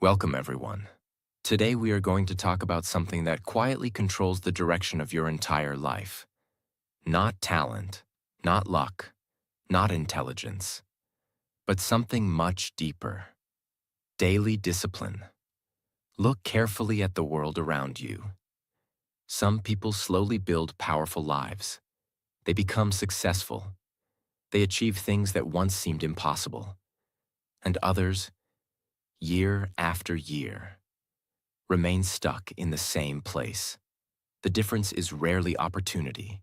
Welcome, everyone. Today we are going to talk about something that quietly controls the direction of your entire life. Not talent, not luck, not intelligence, but something much deeper. Daily discipline. Look carefully at the world around you. Some people slowly build powerful lives. They become successful. They achieve things that once seemed impossible. And others, year after year, remain stuck in the same place. The difference is rarely opportunity.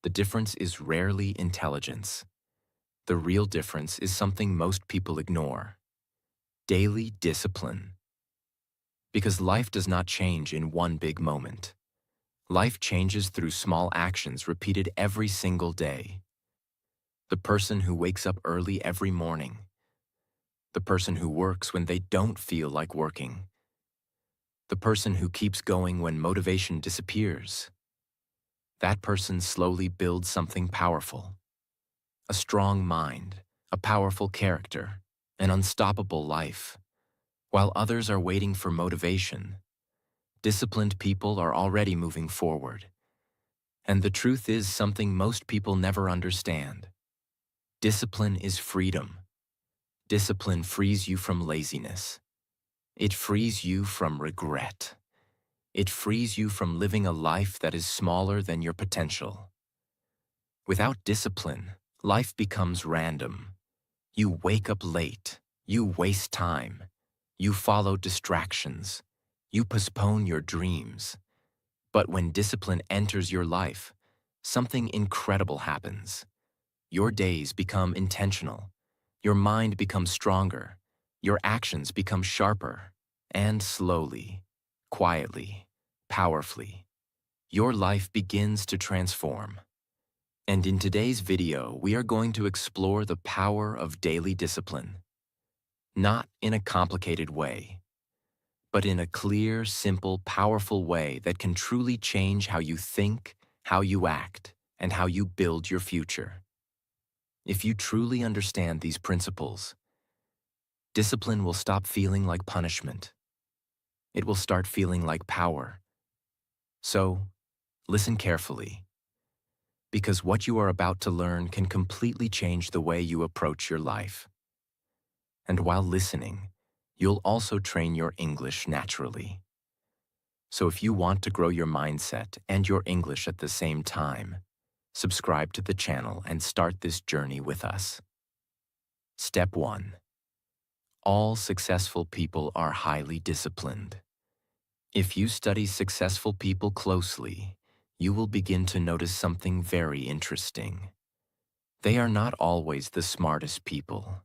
The difference is rarely intelligence. The real difference is something most people ignore. Daily discipline. Because life does not change in one big moment. Life changes through small actions repeated every single day. The person who wakes up early every morning. The person who works when they don't feel like working. The person who keeps going when motivation disappears. That person slowly builds something powerful. A strong mind, a powerful character, an unstoppable life. While others are waiting for motivation, disciplined people are already moving forward. And the truth is something most people never understand. Discipline is freedom. Discipline frees you from laziness. It frees you from regret. It frees you from living a life that is smaller than your potential. Without discipline, life becomes random. You wake up late. You waste time. You follow distractions. You postpone your dreams. But when discipline enters your life, something incredible happens. Your days become intentional. Your mind becomes stronger. Your actions become sharper. And slowly, quietly, powerfully, your life begins to transform. And in today's video, we are going to explore the power of daily discipline. Not in a complicated way, but in a clear, simple, powerful way that can truly change how you think, how you act, and how you build your future. If you truly understand these principles, discipline will stop feeling like punishment. It will start feeling like power. So, listen carefully, because what you are about to learn can completely change the way you approach your life. And while listening, you'll also train your English naturally. So if you want to grow your mindset and your English at the same time, subscribe to the channel and start this journey with us. Step 1. All successful people are highly disciplined. If you study successful people closely, you will begin to notice something very interesting. They are not always the smartest people.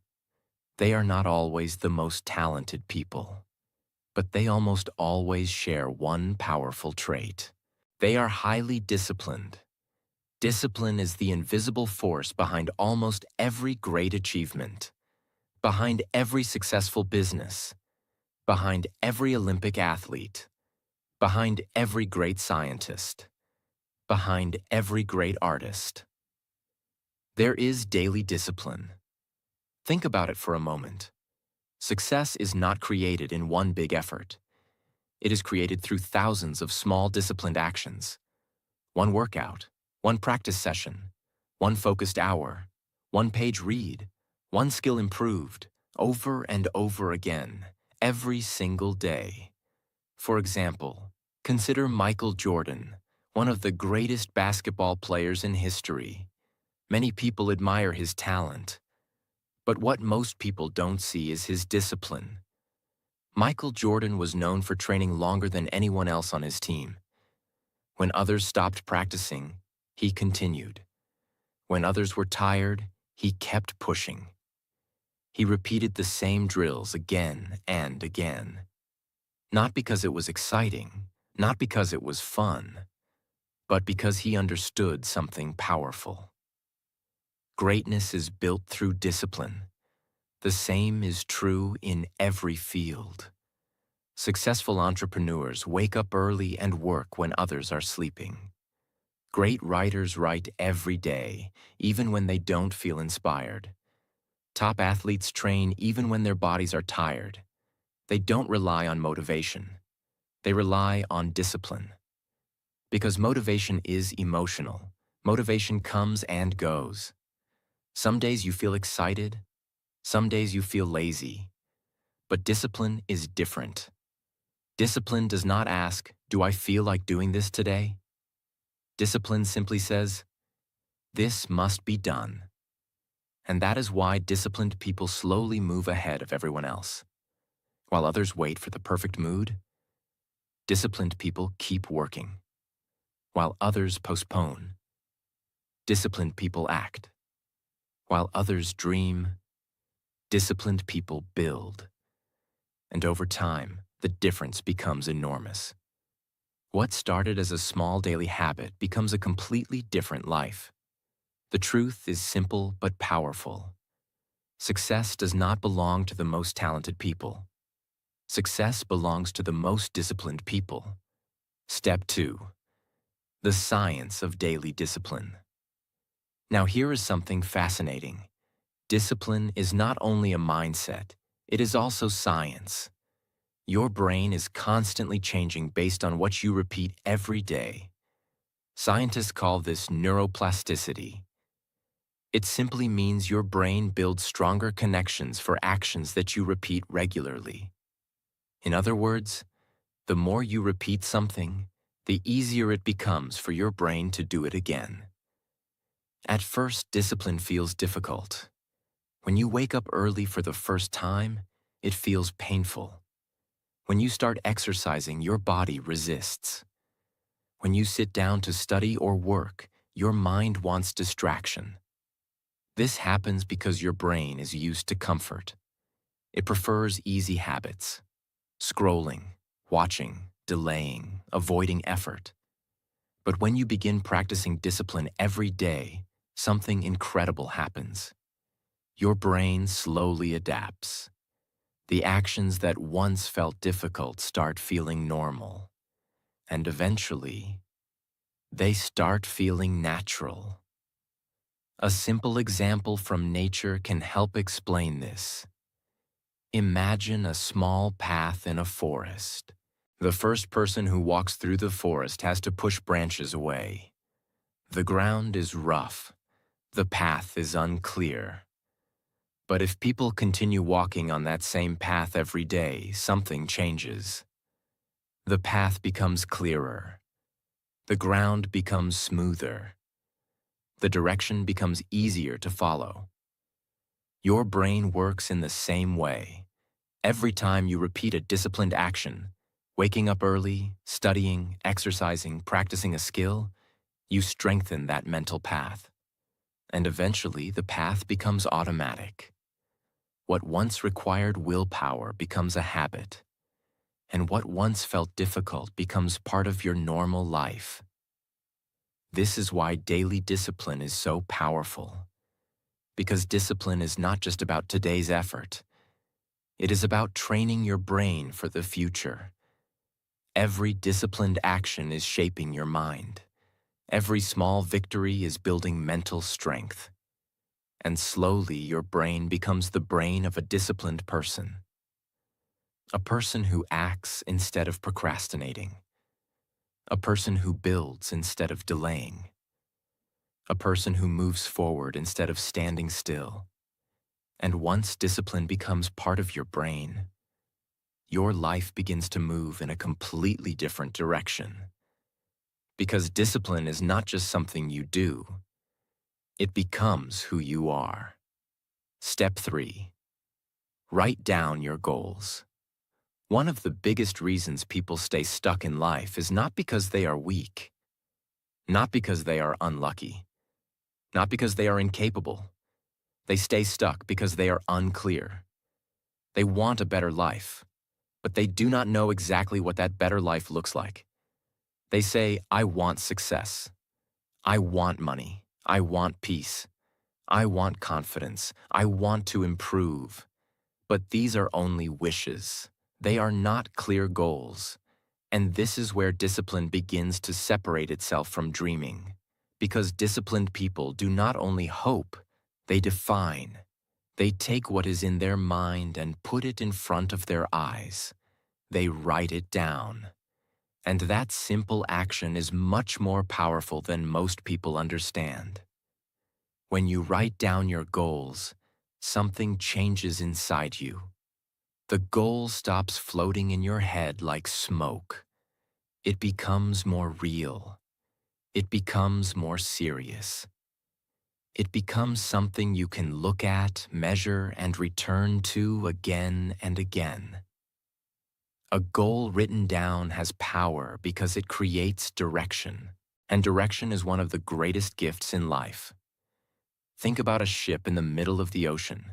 They are not always the most talented people. But they almost always share one powerful trait. They are highly disciplined. Discipline is the invisible force behind almost every great achievement, behind every successful business, behind every Olympic athlete, behind every great scientist, behind every great artist. There is daily discipline. Think about it for a moment. Success is not created in one big effort. It is created through thousands of small disciplined actions. One workout, one practice session, one focused hour, one page read, one skill improved, over and over again, every single day. For example, consider Michael Jordan, one of the greatest basketball players in history. Many people admire his talent, but what most people don't see is his discipline. Michael Jordan was known for training longer than anyone else on his team. When others stopped practicing, he continued. When others were tired, he kept pushing. He repeated the same drills again and again. Not because it was exciting, not because it was fun, but because he understood something powerful. Greatness is built through discipline. The same is true in every field. Successful entrepreneurs wake up early and work when others are sleeping. Great writers write every day, even when they don't feel inspired. Top athletes train even when their bodies are tired. They don't rely on motivation. They rely on discipline. Because motivation is emotional. Motivation comes and goes. Some days you feel excited, some days you feel lazy. But discipline is different. Discipline does not ask, "Do I feel like doing this today?" Discipline simply says, "This must be done." And that is why disciplined people slowly move ahead of everyone else. While others wait for the perfect mood, disciplined people keep working. While others postpone, disciplined people act. While others dream, disciplined people build. And over time, the difference becomes enormous. What started as a small daily habit becomes a completely different life. The truth is simple but powerful. Success does not belong to the most talented people. Success belongs to the most disciplined people. Step 2. The science of daily discipline. Now here is something fascinating. Discipline is not only a mindset, it is also science. Your brain is constantly changing based on what you repeat every day. Scientists call this neuroplasticity. It simply means your brain builds stronger connections for actions that you repeat regularly. In other words, the more you repeat something, the easier it becomes for your brain to do it again. At first, discipline feels difficult. When you wake up early for the first time, it feels painful. When you start exercising, your body resists. When you sit down to study or work, your mind wants distraction. This happens because your brain is used to comfort. It prefers easy habits: scrolling, watching, delaying, avoiding effort. But when you begin practicing discipline every day, something incredible happens. Your brain slowly adapts. The actions that once felt difficult start feeling normal. And eventually, they start feeling natural. A simple example from nature can help explain this. Imagine a small path in a forest. The first person who walks through the forest has to push branches away. The ground is rough. The path is unclear. But if people continue walking on that same path every day, something changes. The path becomes clearer. The ground becomes smoother. The direction becomes easier to follow. Your brain works in the same way. Every time you repeat a disciplined action, waking up early, studying, exercising, practicing a skill, you strengthen that mental path. And eventually, the path becomes automatic. What once required willpower becomes a habit. And what once felt difficult becomes part of your normal life. This is why daily discipline is so powerful. Because discipline is not just about today's effort. It is about training your brain for the future. Every disciplined action is shaping your mind. Every small victory is building mental strength. And slowly your brain becomes the brain of a disciplined person. A person who acts instead of procrastinating. A person who builds instead of delaying. A person who moves forward instead of standing still. And once discipline becomes part of your brain, your life begins to move in a completely different direction. Because discipline is not just something you do, it becomes who you are. Step 3. Write down your goals. One of the biggest reasons people stay stuck in life is not because they are weak, not because they are unlucky, not because they are incapable. They stay stuck because they are unclear. They want a better life, but they do not know exactly what that better life looks like. They say, "I want success. I want money. I want peace. I want confidence. I want to improve." But these are only wishes. They are not clear goals. And this is where discipline begins to separate itself from dreaming. Because disciplined people do not only hope, they define. They take what is in their mind and put it in front of their eyes. They write it down. And that simple action is much more powerful than most people understand. When you write down your goals, something changes inside you. The goal stops floating in your head like smoke. It becomes more real. It becomes more serious. It becomes something you can look at, measure, and return to again and again. A goal written down has power because it creates direction, and direction is one of the greatest gifts in life. Think about a ship in the middle of the ocean.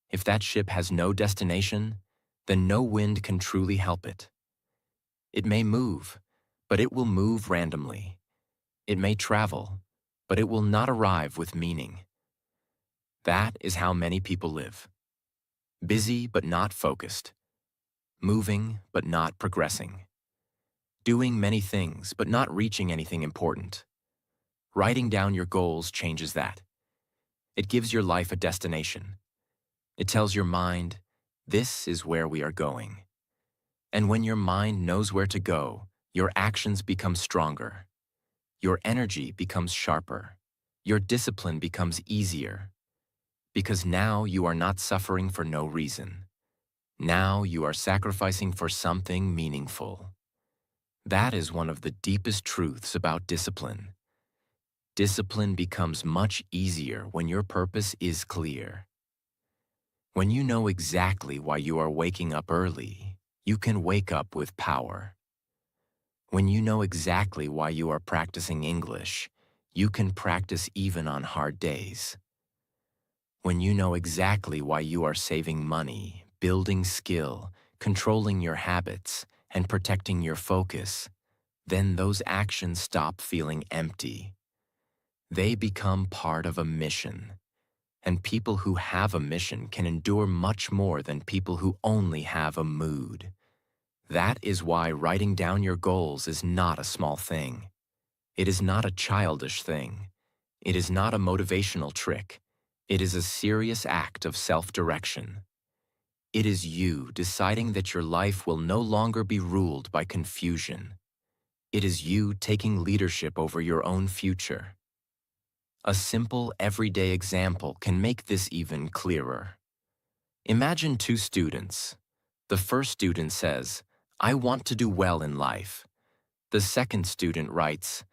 If that ship has no destination, then no wind can truly help it. It may move, but it will move randomly. It may travel, but it will not arrive with meaning. That is how many people live. Busy but not focused. Moving but not progressing. Doing many things but not reaching anything important. Writing down your goals changes that. It gives your life a destination. It tells your mind, this is where we are going. And when your mind knows where to go, your actions become stronger. Your energy becomes sharper. Your discipline becomes easier. Because now you are not suffering for no reason. Now you are sacrificing for something meaningful. That is one of the deepest truths about discipline. Discipline becomes much easier when your purpose is clear. When you know exactly why you are waking up early, you can wake up with power. When you know exactly why you are practicing English, you can practice even on hard days. When you know exactly why you are saving money, building skill, controlling your habits, and protecting your focus, then those actions stop feeling empty. They become part of a mission. And people who have a mission can endure much more than people who only have a mood. That is why writing down your goals is not a small thing. It is not a childish thing. It is not a motivational trick. It is a serious act of self-direction. It is you deciding that your life will no longer be ruled by confusion. It is you taking leadership over your own future. A simple, everyday example can make this even clearer. Imagine two students. The first student says, I want to do well in life. The second student writes,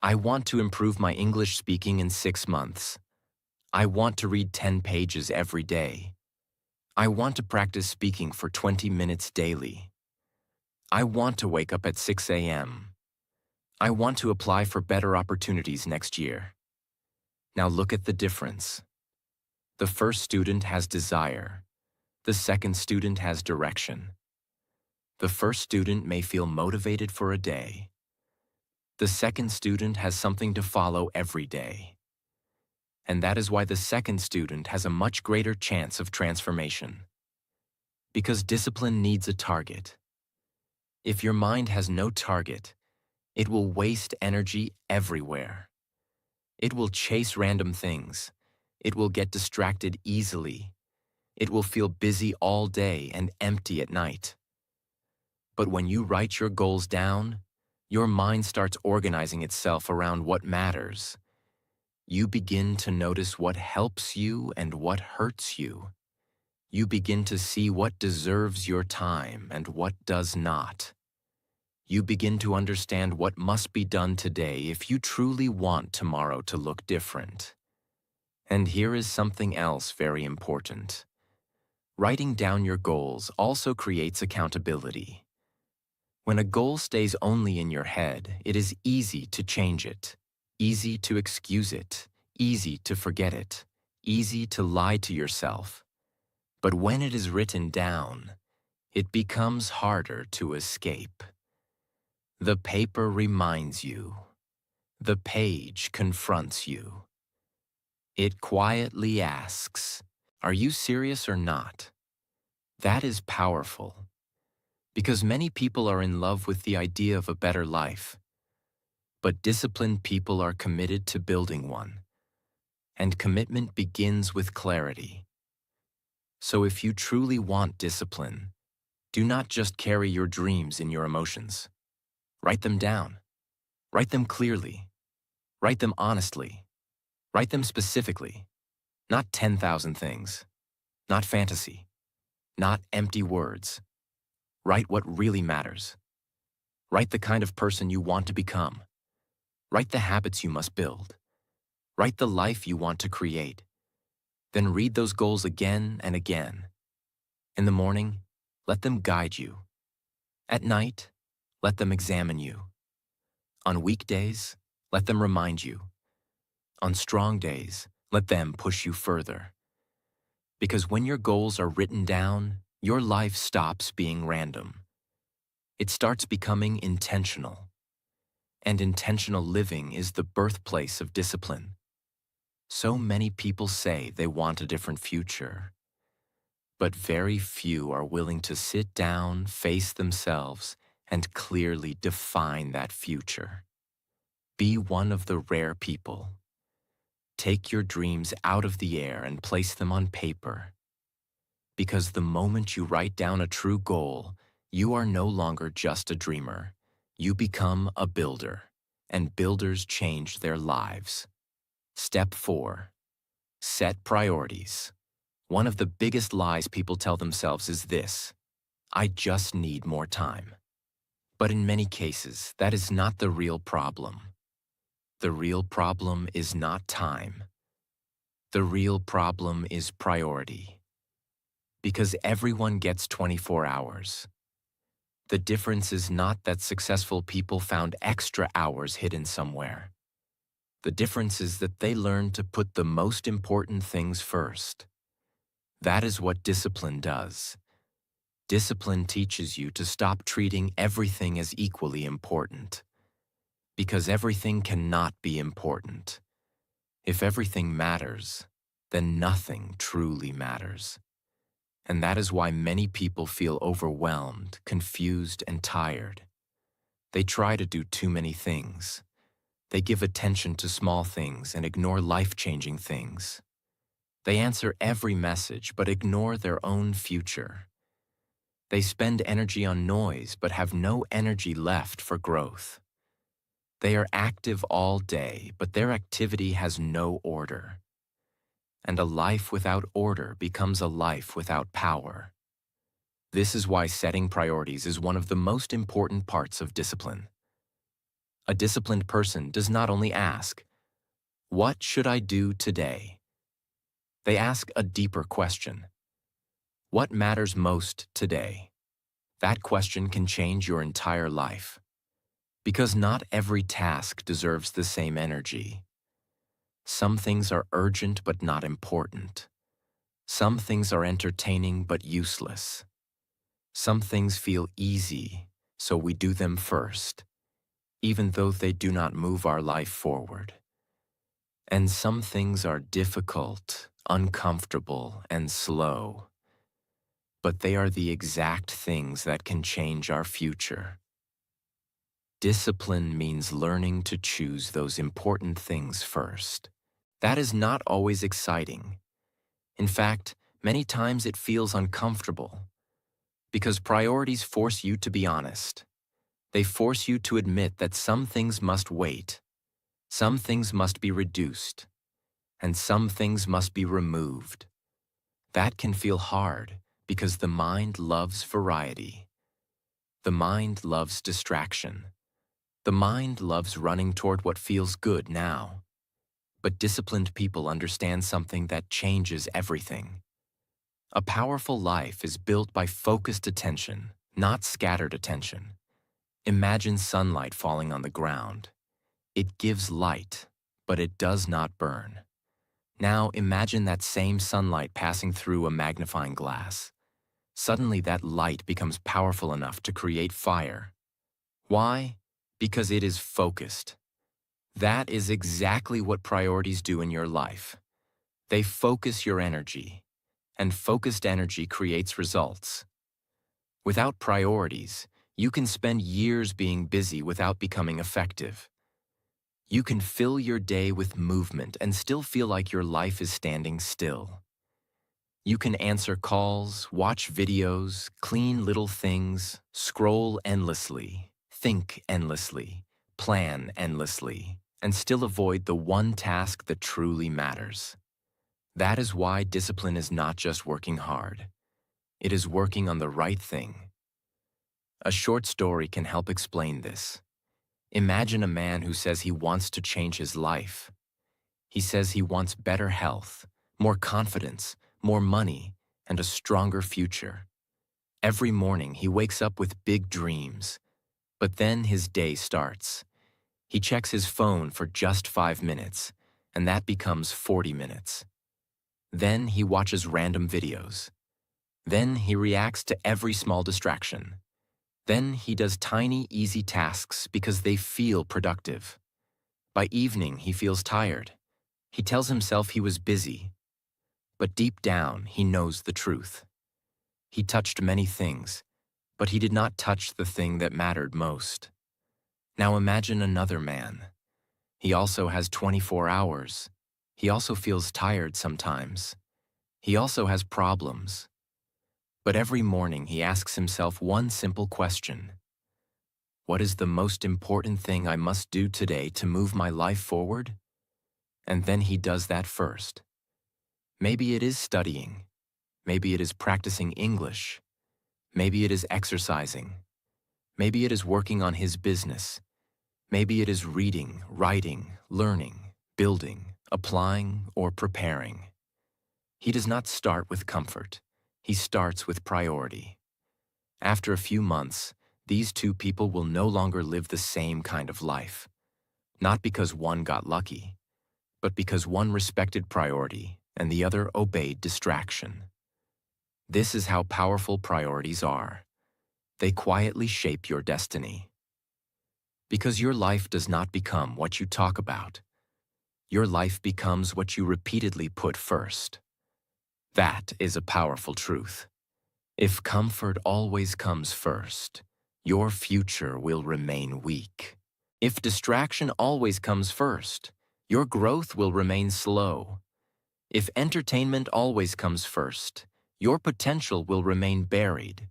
I want to improve my English speaking in 6 months. I want to read 10 pages every day. I want to practice speaking for 20 minutes daily. I want to wake up at 6 a.m. I want to apply for better opportunities next year. Now look at the difference. The first student has desire. The second student has direction. The first student may feel motivated for a day. The second student has something to follow every day. And that is why the second student has a much greater chance of transformation. Because discipline needs a target. If your mind has no target, it will waste energy everywhere. It will chase random things. It will get distracted easily. It will feel busy all day and empty at night. But when you write your goals down, your mind starts organizing itself around what matters. You begin to notice what helps you and what hurts you. You begin to see what deserves your time and what does not. You begin to understand what must be done today if you truly want tomorrow to look different. And here is something else very important. Writing down your goals also creates accountability. When a goal stays only in your head, it is easy to change it, easy to excuse it, easy to forget it, easy to lie to yourself. But when it is written down, it becomes harder to escape. The paper reminds you. The page confronts you. It quietly asks, are you serious or not? That is powerful. Because many people are in love with the idea of a better life. But disciplined people are committed to building one. And commitment begins with clarity. So if you truly want discipline, do not just carry your dreams in your emotions. Write them down. Write them clearly. Write them honestly. Write them specifically. Not 10,000 things. Not fantasy. Not empty words. Write what really matters. Write the kind of person you want to become. Write the habits you must build. Write the life you want to create. Then read those goals again and again. In the morning, let them guide you. At night, let them examine you. On weekdays, let them remind you. On strong days, let them push you further. Because when your goals are written down, your life stops being random. It starts becoming intentional. And intentional living is the birthplace of discipline. So many people say they want a different future, but very few are willing to sit down, face themselves, and clearly define that future. Be one of the rare people. Take your dreams out of the air and place them on paper. Because the moment you write down a true goal, you are no longer just a dreamer. You become a builder, and builders change their lives. Step 4. Set priorities. One of the biggest lies people tell themselves is this: I just need more time. But in many cases, that is not the real problem. The real problem is not time. The real problem is priority. Because everyone gets 24 hours. The difference is not that successful people found extra hours hidden somewhere. The difference is that they learned to put the most important things first. That is what discipline does. Discipline teaches you to stop treating everything as equally important. Because everything cannot be important. If everything matters, then nothing truly matters. And that is why many people feel overwhelmed, confused, and tired. They try to do too many things. They give attention to small things and ignore life-changing things. They answer every message but ignore their own future. They spend energy on noise but have no energy left for growth. They are active all day, but their activity has no order. And a life without order becomes a life without power. This is why setting priorities is one of the most important parts of discipline. A disciplined person does not only ask, "What should I do today?" They ask a deeper question. What matters most today? That question can change your entire life. Because not every task deserves the same energy. Some things are urgent but not important. Some things are entertaining but useless. Some things feel easy, so we do them first, even though they do not move our life forward. And some things are difficult, uncomfortable, and slow. But they are the exact things that can change our future. Discipline means learning to choose those important things first. That is not always exciting. In fact, many times it feels uncomfortable. Because priorities force you to be honest. They force you to admit that some things must wait, some things must be reduced, and some things must be removed. That can feel hard because the mind loves variety. The mind loves distraction. The mind loves running toward what feels good now. But disciplined people understand something that changes everything. A powerful life is built by focused attention, not scattered attention. Imagine sunlight falling on the ground. It gives light, but it does not burn. Now imagine that same sunlight passing through a magnifying glass. Suddenly that light becomes powerful enough to create fire. Why? Because it is focused. That is exactly what priorities do in your life. They focus your energy, and focused energy creates results. Without priorities, you can spend years being busy without becoming effective. You can fill your day with movement and still feel like your life is standing still. You can answer calls, watch videos, clean little things, scroll endlessly, think endlessly, plan endlessly, and still avoid the one task that truly matters. That is why discipline is not just working hard. It is working on the right thing. A short story can help explain this. Imagine a man who says he wants to change his life. He says he wants better health, more confidence, more money, and a stronger future. Every morning he wakes up with big dreams, but then his day starts. He checks his phone for just 5 minutes, and that becomes 40 minutes. Then he watches random videos. Then he reacts to every small distraction. Then he does tiny, easy tasks because they feel productive. By evening, he feels tired. He tells himself he was busy, but deep down, he knows the truth. He touched many things, but he did not touch the thing that mattered most. Now imagine another man. He also has 24 hours. He also feels tired sometimes. He also has problems. But every morning he asks himself one simple question. What is the most important thing I must do today to move my life forward? And then he does that first. Maybe it is studying. Maybe it is practicing English. Maybe it is exercising. Maybe it is working on his business. Maybe it is reading, writing, learning, building, applying, or preparing. He does not start with comfort. He starts with priority. After a few months, these two people will no longer live the same kind of life. Not because one got lucky, but because one respected priority and the other obeyed distraction. This is how powerful priorities are. They quietly shape your destiny. Because your life does not become what you talk about. Your life becomes what you repeatedly put first. That is a powerful truth. If comfort always comes first, your future will remain weak. If distraction always comes first, your growth will remain slow. If entertainment always comes first, your potential will remain buried.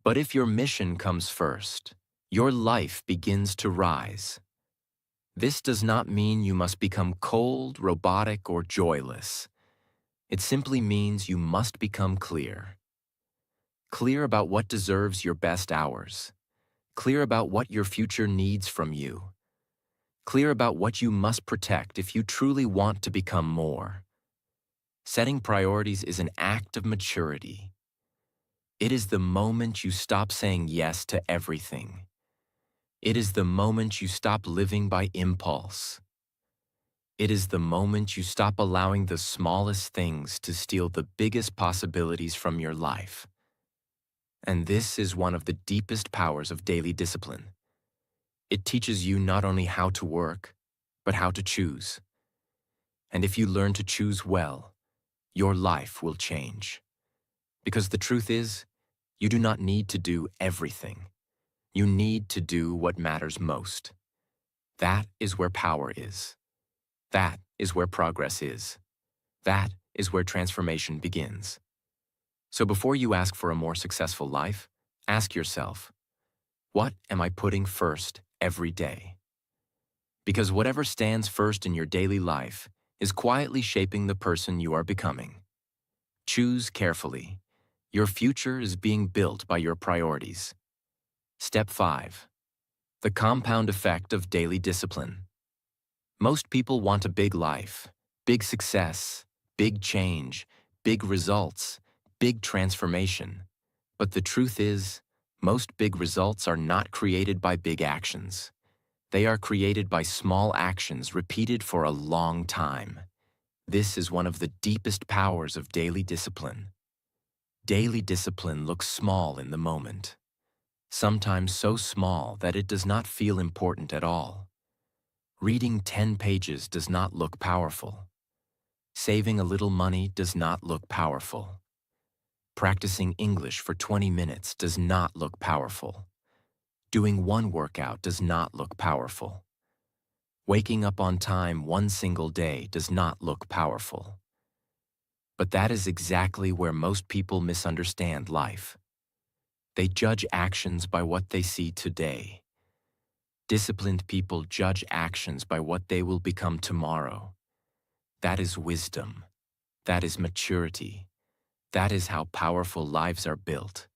But if your mission comes first, your life begins to rise. This does not mean you must become cold, robotic, or joyless. It simply means you must become clear. Clear about what deserves your best hours. Clear about what your future needs from you. Clear about what you must protect if you truly want to become more. Setting priorities is an act of maturity. It is the moment you stop saying yes to everything. It is the moment you stop living by impulse. It is the moment you stop allowing the smallest things to steal the biggest possibilities from your life. And this is one of the deepest powers of daily discipline. It teaches you not only how to work, but how to choose. And if you learn to choose well, your life will change. Because the truth is, you do not need to do everything. You need to do what matters most. That is where power is. That is where progress is. That is where transformation begins. So before you ask for a more successful life, ask yourself, what am I putting first every day? Because whatever stands first in your daily life is quietly shaping the person you are becoming. Choose carefully. Your future is being built by your priorities. Step 5. The compound effect of daily discipline. Most people want a big life, big success, big change, big results, big transformation. But the truth is, most big results are not created by big actions. They are created by small actions repeated for a long time. This is one of the deepest powers of daily discipline. Daily discipline looks small in the moment, sometimes so small that it does not feel important at all. Reading 10 pages does not look powerful. Saving a little money does not look powerful. Practicing English for 20 minutes does not look powerful. Doing one workout does not look powerful. Waking up on time one single day does not look powerful. But that is exactly where most people misunderstand life. They judge actions by what they see today. Disciplined people judge actions by what they will become tomorrow. That is wisdom. That is maturity. That is how powerful lives are built.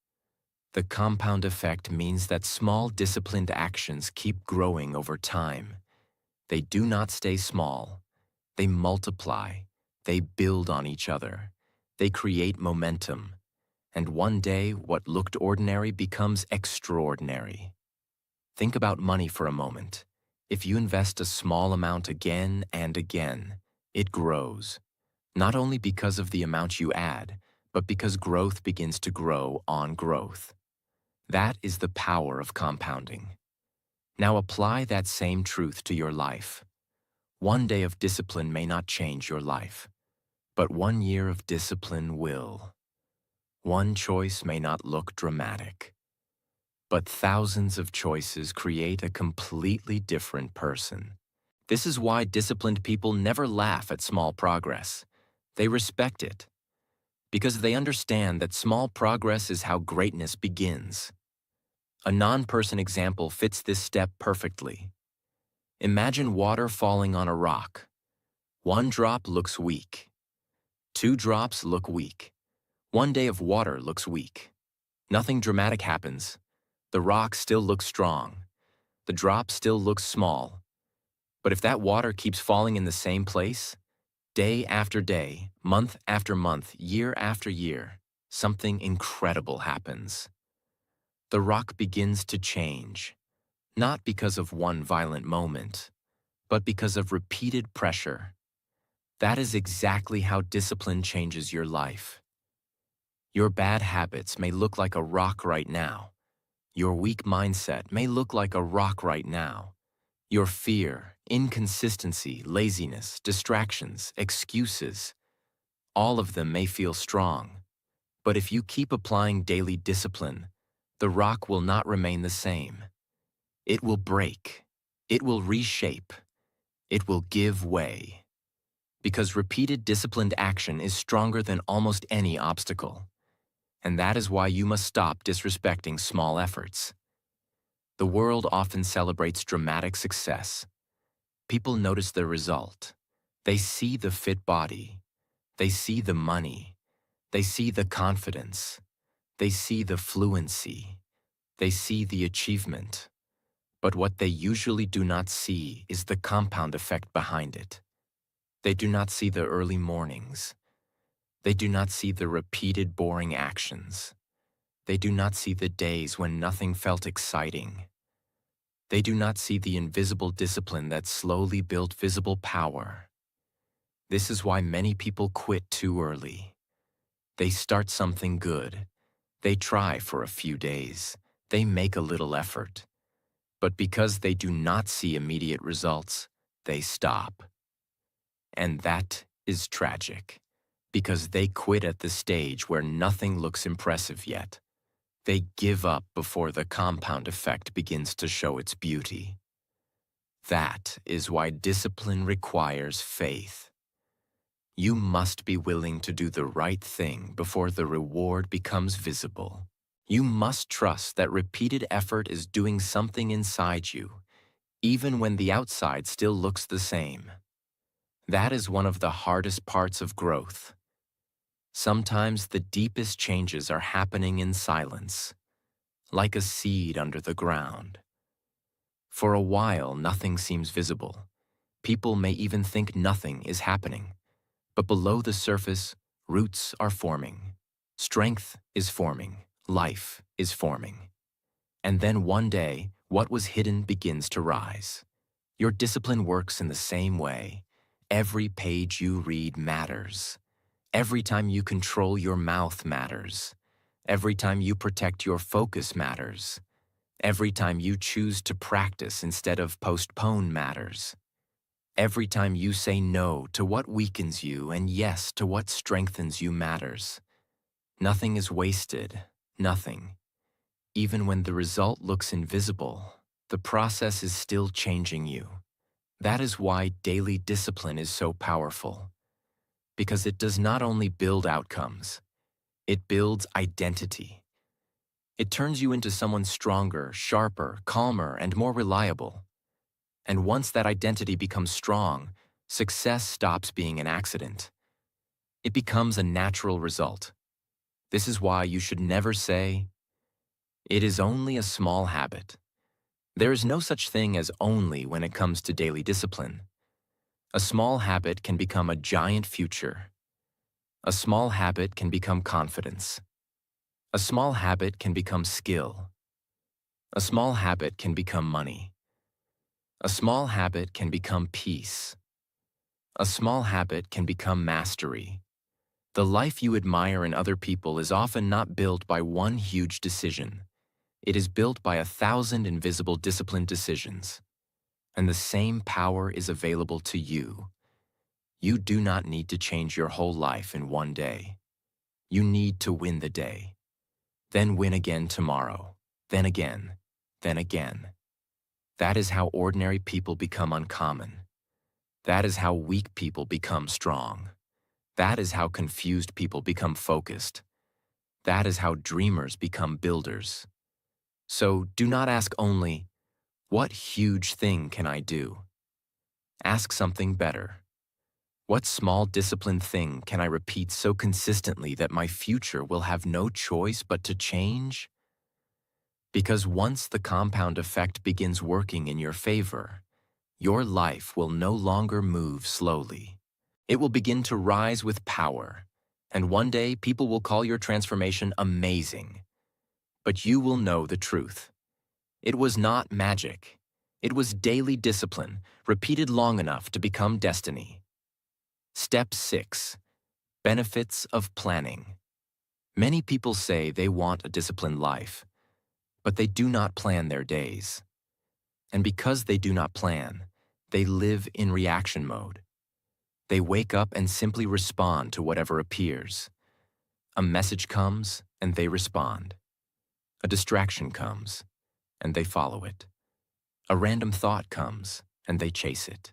The compound effect means that small disciplined actions keep growing over time. They do not stay small. They multiply. They build on each other. They create momentum. And one day, what looked ordinary becomes extraordinary. Think about money for a moment. If you invest a small amount again and again, it grows. Not only because of the amount you add, but because growth begins to grow on growth. That is the power of compounding. Now apply that same truth to your life. One day of discipline may not change your life, but 1 year of discipline will. One choice may not look dramatic, but thousands of choices create a completely different person. This is why disciplined people never laugh at small progress. They respect it, because they understand that small progress is how greatness begins. A non-person example fits this step perfectly. Imagine water falling on a rock. 1 drop looks weak. 2 drops look weak. 1 day of water looks weak. Nothing dramatic happens. The rock still looks strong. The drop still looks small. But if that water keeps falling in the same place, day after day, month after month, year after year, something incredible happens. The rock begins to change, not because of one violent moment, but because of repeated pressure. That is exactly how discipline changes your life. Your bad habits may look like a rock right now. Your weak mindset may look like a rock right now. Your fear, inconsistency, laziness, distractions, excuses, all of them may feel strong. But if you keep applying daily discipline, the rock will not remain the same. It will break. It will reshape. It will give way. Because repeated disciplined action is stronger than almost any obstacle. And that is why you must stop disrespecting small efforts. The world often celebrates dramatic success. People notice the result. They see the fit body. They see the money. They see the confidence. They see the fluency. They see the achievement. But what they usually do not see is the compound effect behind it. They do not see the early mornings. They do not see the repeated boring actions. They do not see the days when nothing felt exciting. They do not see the invisible discipline that slowly built visible power. This is why many people quit too early. They start something good. They try for a few days. They make a little effort. But because they do not see immediate results, they stop. And that is tragic, because they quit at the stage where nothing looks impressive yet. They give up before the compound effect begins to show its beauty. That is why discipline requires faith. You must be willing to do the right thing before the reward becomes visible. You must trust that repeated effort is doing something inside you, even when the outside still looks the same. That is one of the hardest parts of growth. Sometimes the deepest changes are happening in silence, like a seed under the ground. For a while, nothing seems visible. People may even think nothing is happening. But below the surface, roots are forming. Strength is forming. Life is forming. And then one day, what was hidden begins to rise. Your discipline works in the same way. Every page you read matters. Every time you control your mouth matters. Every time you protect your focus matters. Every time you choose to practice instead of postpone matters. Every time you say no to what weakens you and yes to what strengthens you matters. Nothing is wasted, nothing. Even when the result looks invisible, the process is still changing you. That is why daily discipline is so powerful. Because it does not only build outcomes, it builds identity. It turns you into someone stronger, sharper, calmer, and more reliable. And once that identity becomes strong, success stops being an accident. It becomes a natural result. This is why you should never say, "It is only a small habit." There is no such thing as only when it comes to daily discipline. A small habit can become a giant future. A small habit can become confidence. A small habit can become skill. A small habit can become money. A small habit can become peace. A small habit can become mastery. The life you admire in other people is often not built by one huge decision. It is built by 1,000 invisible disciplined decisions. And the same power is available to you. You do not need to change your whole life in one day. You need to win the day. Then win again tomorrow. Then again. Then again. That is how ordinary people become uncommon. That is how weak people become strong. That is how confused people become focused. That is how dreamers become builders. So do not ask only, "What huge thing can I do?" Ask something better. What small disciplined thing can I repeat so consistently that my future will have no choice but to change? Because once the compound effect begins working in your favor, your life will no longer move slowly. It will begin to rise with power, and one day people will call your transformation amazing. But you will know the truth. It was not magic. It was daily discipline, repeated long enough to become destiny. Step 6. Benefits of planning. Many people say they want a disciplined life, but they do not plan their days. And because they do not plan, they live in reaction mode. They wake up and simply respond to whatever appears. A message comes, and they respond. A distraction comes, and they follow it. A random thought comes, and they chase it.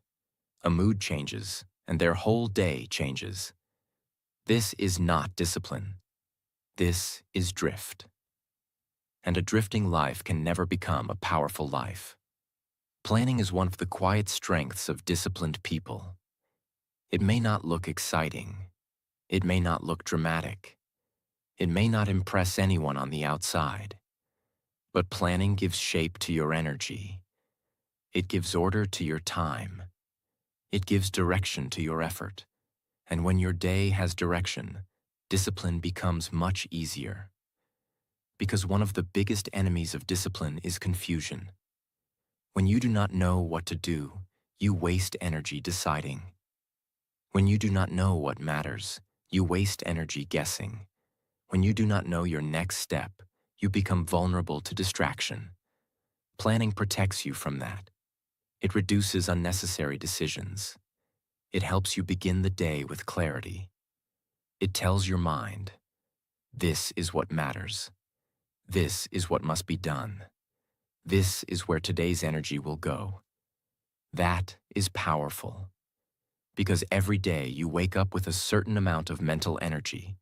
A mood changes, and their whole day changes. This is not discipline. This is drift. And a drifting life can never become a powerful life. Planning is one of the quiet strengths of disciplined people. It may not look exciting. It may not look dramatic. It may not impress anyone on the outside. But planning gives shape to your energy. It gives order to your time. It gives direction to your effort. And when your day has direction, discipline becomes much easier. Because one of the biggest enemies of discipline is confusion. When you do not know what to do, you waste energy deciding. When you do not know what matters, you waste energy guessing. When you do not know your next step, you become vulnerable to distraction. Planning protects you from that. It reduces unnecessary decisions. It helps you begin the day with clarity. It tells your mind, "This is what matters. This is what must be done. This is where today's energy will go." That is powerful. Because every day you wake up with a certain amount of mental energy.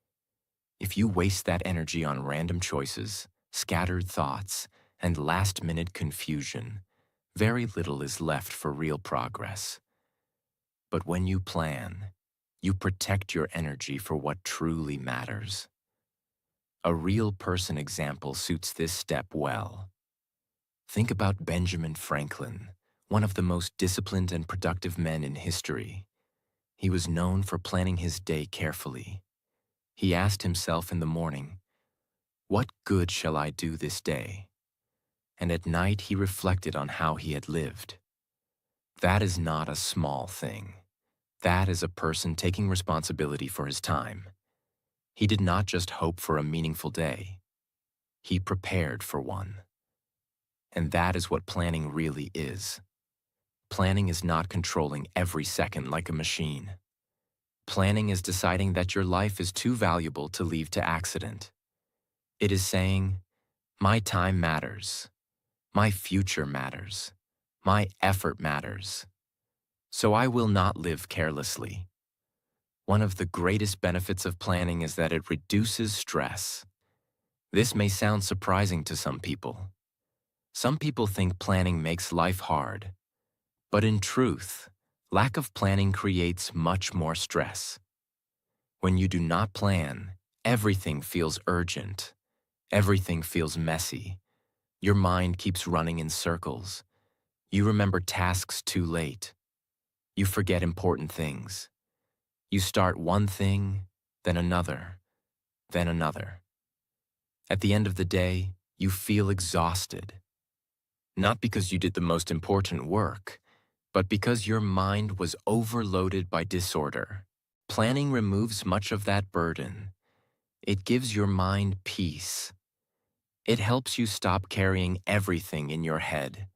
If you waste that energy on random choices, scattered thoughts, and last-minute confusion, very little is left for real progress. But when you plan, you protect your energy for what truly matters. A real person example suits this step well. Think about Benjamin Franklin, one of the most disciplined and productive men in history. He was known for planning his day carefully. He asked himself in the morning, "What good shall I do this day?" And at night he reflected on how he had lived. That is not a small thing. That is a person taking responsibility for his time. He did not just hope for a meaningful day. He prepared for one. And that is what planning really is. Planning is not controlling every second like a machine. Planning is deciding that your life is too valuable to leave to accident. It is saying, "My time matters. My future matters. My effort matters. So I will not live carelessly." One of the greatest benefits of planning is that it reduces stress. This may sound surprising to some people. Some people think planning makes life hard, but in truth, lack of planning creates much more stress. When you do not plan, everything feels urgent. Everything feels messy. Your mind keeps running in circles. You remember tasks too late. You forget important things. You start one thing, then another, then another. At the end of the day, you feel exhausted. Not because you did the most important work, but because your mind was overloaded by disorder. Planning removes much of that burden. It gives your mind peace. It helps you stop carrying everything in your head.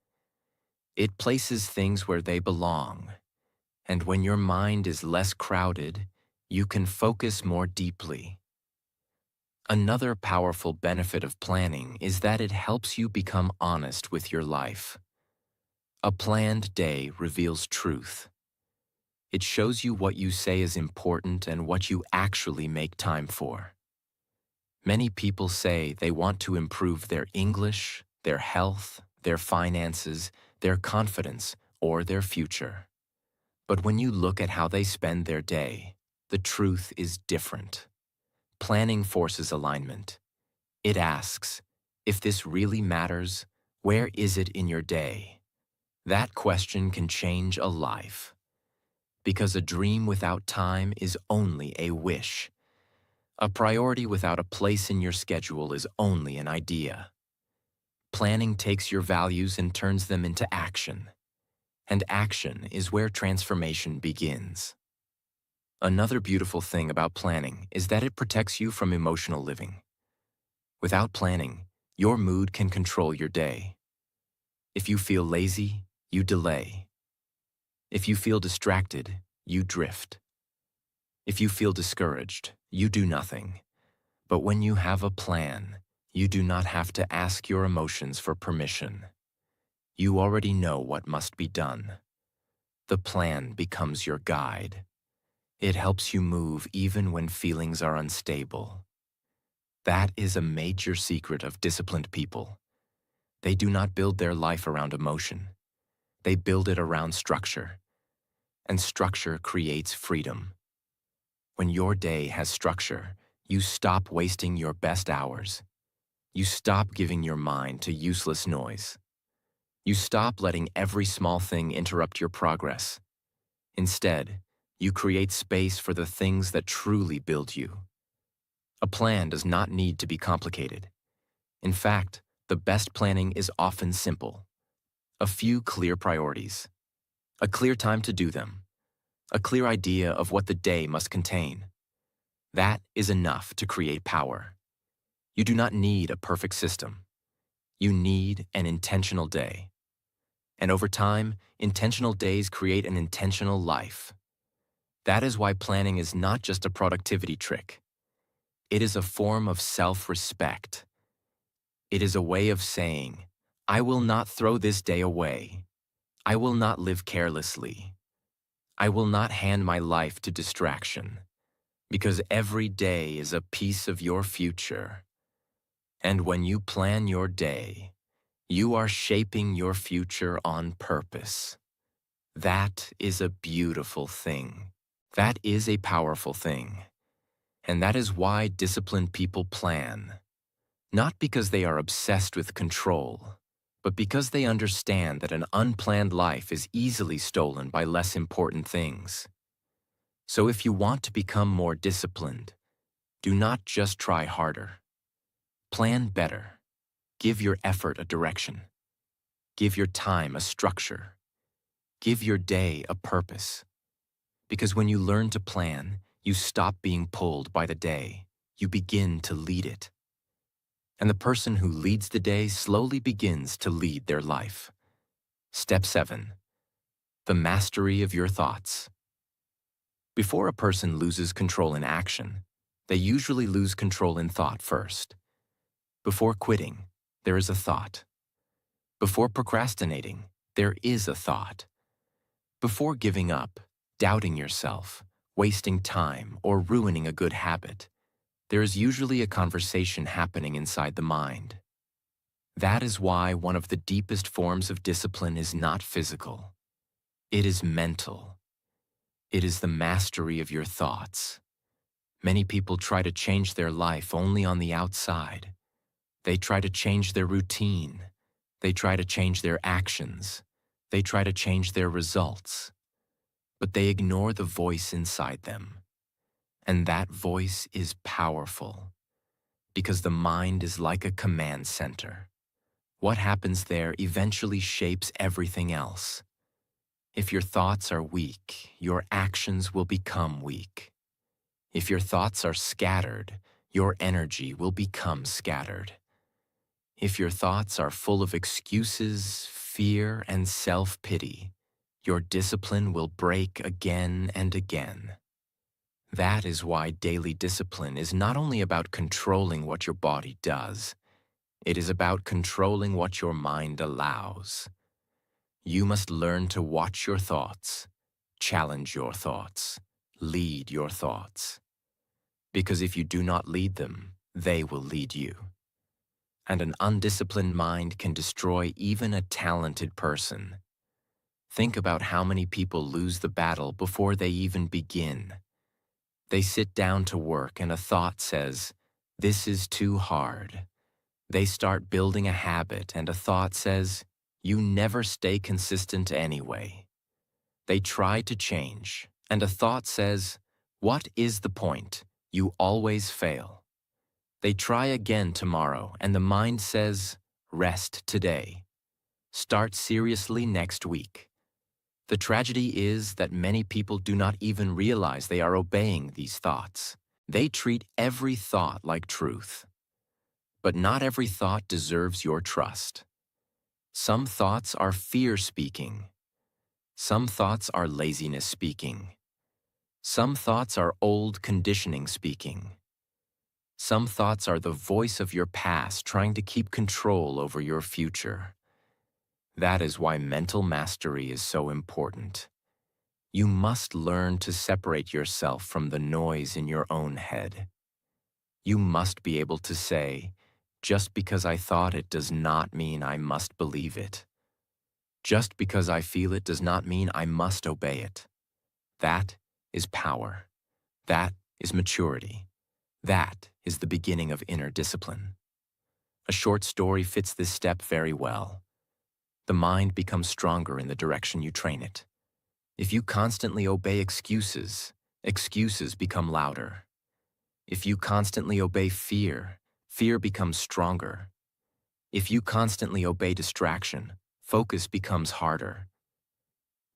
It places things where they belong. And when your mind is less crowded, you can focus more deeply. Another powerful benefit of planning is that it helps you become honest with your life. A planned day reveals truth. It shows you what you say is important and what you actually make time for. Many people say they want to improve their English, their health, their finances, their confidence, or their future. But when you look at how they spend their day, the truth is different. Planning forces alignment. It asks, if this really matters, where is it in your day? That question can change a life. Because a dream without time is only a wish. A priority without a place in your schedule is only an idea. Planning takes your values and turns them into action. And action is where transformation begins. Another beautiful thing about planning is that it protects you from emotional living. Without planning, your mood can control your day. If you feel lazy, you delay. If you feel distracted, you drift. If you feel discouraged, you do nothing. But when you have a plan, you do not have to ask your emotions for permission. You already know what must be done. The plan becomes your guide. It helps you move even when feelings are unstable. That is a major secret of disciplined people. They do not build their life around emotion. They build it around structure. And structure creates freedom. When your day has structure, you stop wasting your best hours. You stop giving your mind to useless noise. You stop letting every small thing interrupt your progress. Instead, you create space for the things that truly build you. A plan does not need to be complicated. In fact, the best planning is often simple. A few clear priorities. A clear time to do them. A clear idea of what the day must contain. That is enough to create power. You do not need a perfect system. You need an intentional day. And over time, intentional days create an intentional life. That is why planning is not just a productivity trick. It is a form of self-respect. It is a way of saying, I will not throw this day away. I will not live carelessly. I will not hand my life to distraction. Because every day is a piece of your future. And when you plan your day, you are shaping your future on purpose. That is a beautiful thing. That is a powerful thing. And that is why disciplined people plan. Not because they are obsessed with control, but because they understand that an unplanned life is easily stolen by less important things. So if you want to become more disciplined, do not just try harder. Plan better. Give your effort a direction. Give your time a structure. Give your day a purpose. Because when you learn to plan, you stop being pulled by the day. You begin to lead it. And the person who leads the day slowly begins to lead their life. Step 7. The mastery of your thoughts. Before a person loses control in action, they usually lose control in thought first. Before quitting, there is a thought. Before procrastinating, there is a thought. Before giving up, doubting yourself, wasting time, or ruining a good habit, there is usually a conversation happening inside the mind. That is why one of the deepest forms of discipline is not physical. It is mental. It is the mastery of your thoughts. Many people try to change their life only on the outside. They try to change their routine. They try to change their actions. They try to change their results. But they ignore the voice inside them. And that voice is powerful because the mind is like a command center. What happens there eventually shapes everything else. If your thoughts are weak, your actions will become weak. If your thoughts are scattered, your energy will become scattered. If your thoughts are full of excuses, fear, and self-pity, your discipline will break again and again. That is why daily discipline is not only about controlling what your body does, it is about controlling what your mind allows. You must learn to watch your thoughts, challenge your thoughts, lead your thoughts. Because if you do not lead them, they will lead you. And an undisciplined mind can destroy even a talented person. Think about how many people lose the battle before they even begin. They sit down to work and a thought says, "This is too hard." They start building a habit and a thought says, "You never stay consistent anyway." They try to change and a thought says, "What is the point? You always fail." They try again tomorrow and the mind says, "Rest today. Start seriously next week." The tragedy is that many people do not even realize they are obeying these thoughts. They treat every thought like truth. But not every thought deserves your trust. Some thoughts are fear speaking. Some thoughts are laziness speaking. Some thoughts are old conditioning speaking. Some thoughts are the voice of your past trying to keep control over your future. That is why mental mastery is so important. You must learn to separate yourself from the noise in your own head. You must be able to say, "Just because I thought it does not mean I must believe it. Just because I feel it does not mean I must obey it." That is power. That is maturity. That is the beginning of inner discipline. A short story fits this step very well. The mind becomes stronger in the direction you train it. If you constantly obey excuses, excuses become louder. If you constantly obey fear, fear becomes stronger. If you constantly obey distraction, focus becomes harder.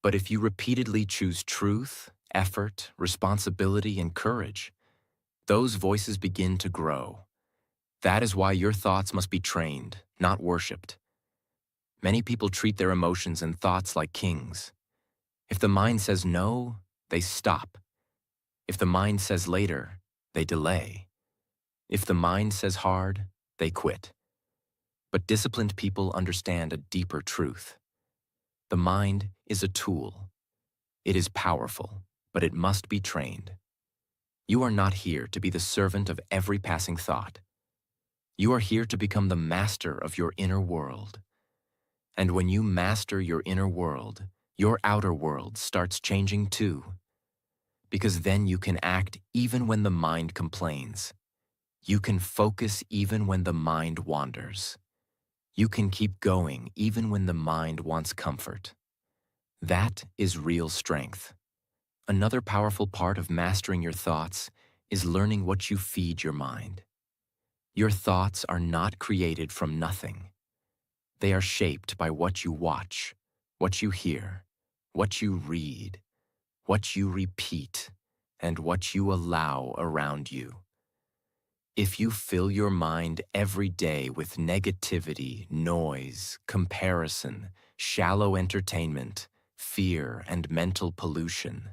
But if you repeatedly choose truth, effort, responsibility, and courage, those voices begin to grow. That is why your thoughts must be trained, not worshipped. Many people treat their emotions and thoughts like kings. If the mind says no, they stop. If the mind says later, they delay. If the mind says hard, they quit. But disciplined people understand a deeper truth. The mind is a tool. It is powerful, but it must be trained. You are not here to be the servant of every passing thought. You are here to become the master of your inner world. And when you master your inner world, your outer world starts changing too. Because then you can act even when the mind complains. You can focus even when the mind wanders. You can keep going even when the mind wants comfort. That is real strength. Another powerful part of mastering your thoughts is learning what you feed your mind. Your thoughts are not created from nothing. They are shaped by what you watch, what you hear, what you read, what you repeat, and what you allow around you. If you fill your mind every day with negativity, noise, comparison, shallow entertainment, fear, and mental pollution,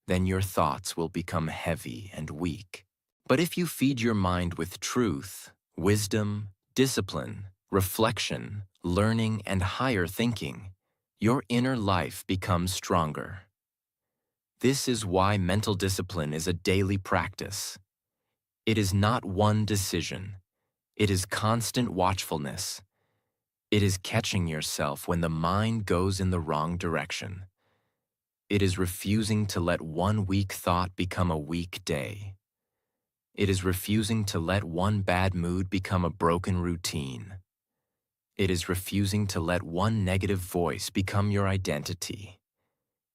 then your thoughts will become heavy and weak. But if you feed your mind with truth, wisdom, discipline, reflection, learning, and higher thinking, your inner life becomes stronger. This is why mental discipline is a daily practice. It is not one decision. It is constant watchfulness. It is catching yourself when the mind goes in the wrong direction. It is refusing to let one weak thought become a weak day. It is refusing to let one bad mood become a broken routine. It is refusing to let one negative voice become your identity.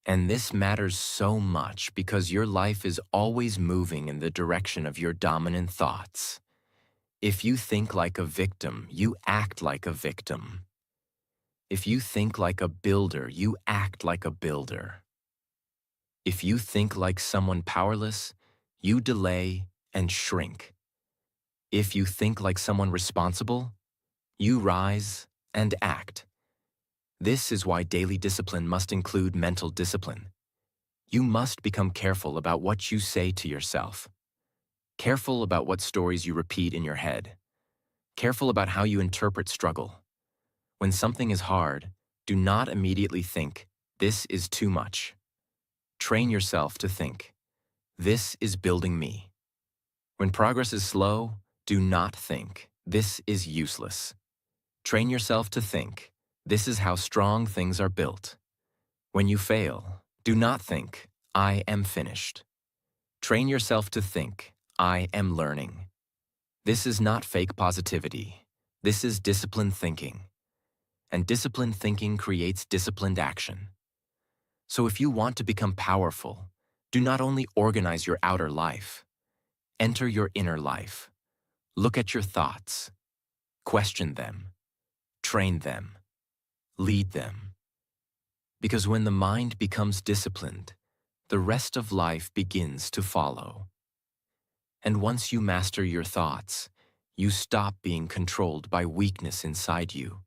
And this matters so much because your life is always moving in the direction of your dominant thoughts. If you think like a victim, you act like a victim. If you think like a builder, you act like a builder. If you think like someone powerless, you delay and shrink. If you think like someone responsible, you rise and act. This is why daily discipline must include mental discipline. You must become careful about what you say to yourself. Careful about what stories you repeat in your head. Careful about how you interpret struggle. When something is hard, do not immediately think, "This is too much." Train yourself to think, "This is building me." When progress is slow, do not think, "This is useless." Train yourself to think, "This is how strong things are built." When you fail, do not think, "I am finished." Train yourself to think, "I am learning." This is not fake positivity. This is disciplined thinking. And disciplined thinking creates disciplined action. So if you want to become powerful, do not only organize your outer life, enter your inner life. Look at your thoughts. Question them. Train them. Lead them. Because when the mind becomes disciplined, the rest of life begins to follow. And once you master your thoughts, you stop being controlled by weakness inside you.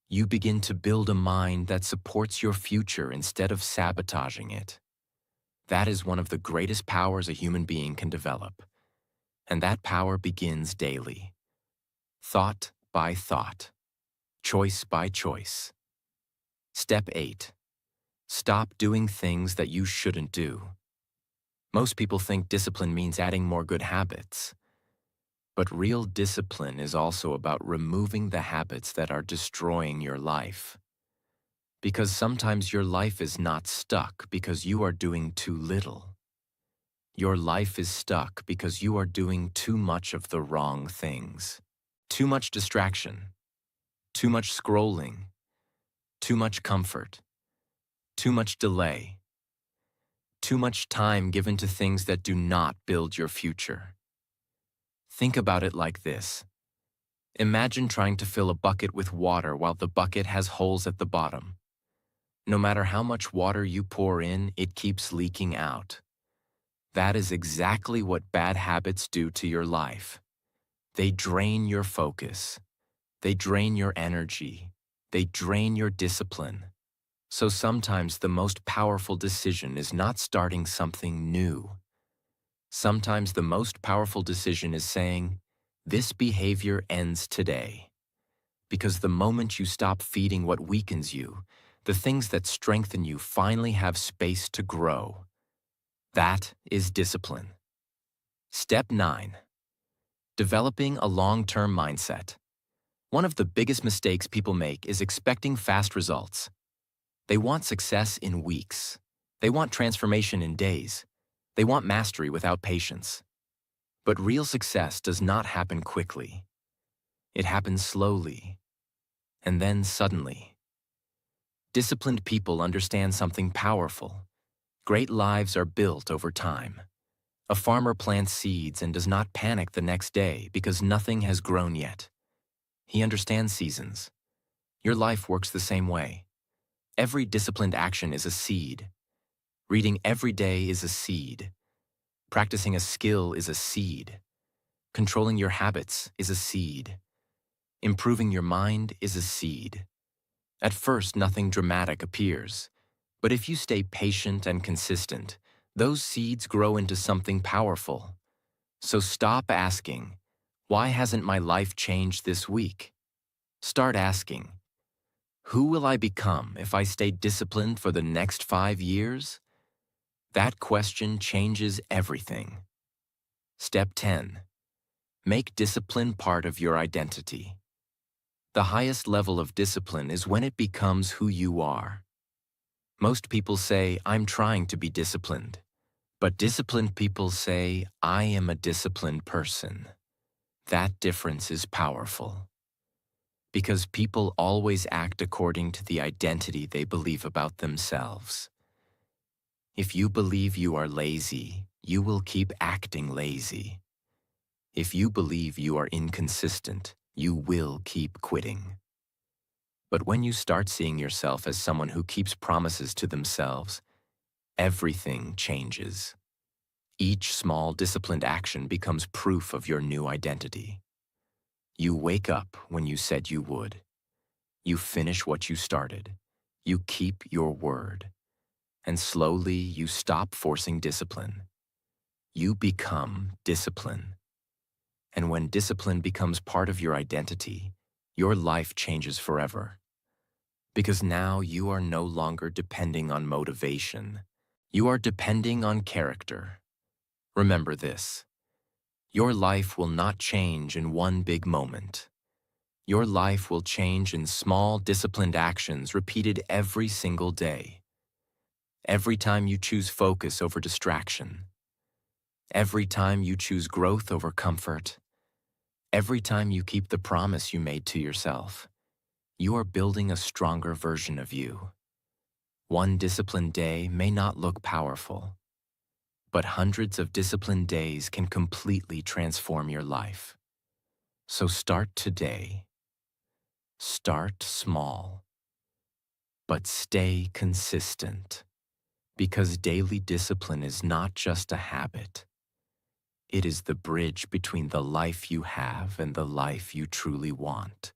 You begin to build a mind that supports your future instead of sabotaging it. That is one of the greatest powers a human being can develop. And that power begins daily. Thought by thought. Choice by choice. Step 8. Stop doing things that you shouldn't do. Most people think discipline means adding more good habits. But real discipline is also about removing the habits that are destroying your life. Because sometimes your life is not stuck because you are doing too little. Your life is stuck because you are doing too much of the wrong things. Too much distraction. Too much scrolling. Too much comfort. Too much delay. Too much time given to things that do not build your future. Think about it like this. Imagine trying to fill a bucket with water while the bucket has holes at the bottom. No matter how much water you pour in, it keeps leaking out. That is exactly what bad habits do to your life. They drain your focus. They drain your energy. They drain your discipline. So sometimes the most powerful decision is not starting something new. Sometimes the most powerful decision is saying, "This behavior ends today." Because the moment you stop feeding what weakens you, the things that strengthen you finally have space to grow. That is discipline. Step 9. Developing a long-term mindset. One of the biggest mistakes people make is expecting fast results. They want success in weeks. They want transformation in days. They want mastery without patience. But real success does not happen quickly. It happens slowly, and then suddenly. Disciplined people understand something powerful. Great lives are built over time. A farmer plants seeds and does not panic the next day because nothing has grown yet. He understands seasons. Your life works the same way. Every disciplined action is a seed. Reading every day is a seed. Practicing a skill is a seed. Controlling your habits is a seed. Improving your mind is a seed. At first, nothing dramatic appears. But if you stay patient and consistent, those seeds grow into something powerful. So stop asking, "Why hasn't my life changed this week?" Start asking, "Who will I become if I stay disciplined for the next 5 years?" That question changes everything. Step 10. Make discipline part of your identity. The highest level of discipline is when it becomes who you are. Most people say, I'm trying to be disciplined. But disciplined people say, I am a disciplined person. That difference is powerful. Because people always act according to the identity they believe about themselves. If you believe you are lazy, you will keep acting lazy. If you believe you are inconsistent, you will keep quitting. But when you start seeing yourself as someone who keeps promises to themselves, everything changes. Each small disciplined action becomes proof of your new identity. You wake up when you said you would. You finish what you started. You keep your word. And slowly you stop forcing discipline. You become discipline. And when discipline becomes part of your identity, your life changes forever. Because now you are no longer depending on motivation. You are depending on character. Remember this. Your life will not change in one big moment. Your life will change in small, disciplined actions repeated every single day. Every time you choose focus over distraction. Every time you choose growth over comfort. Every time you keep the promise you made to yourself. You are building a stronger version of you. One disciplined day may not look powerful, but hundreds of disciplined days can completely transform your life. So start today. Start small, but stay consistent, because daily discipline is not just a habit. It is the bridge between the life you have and the life you truly want.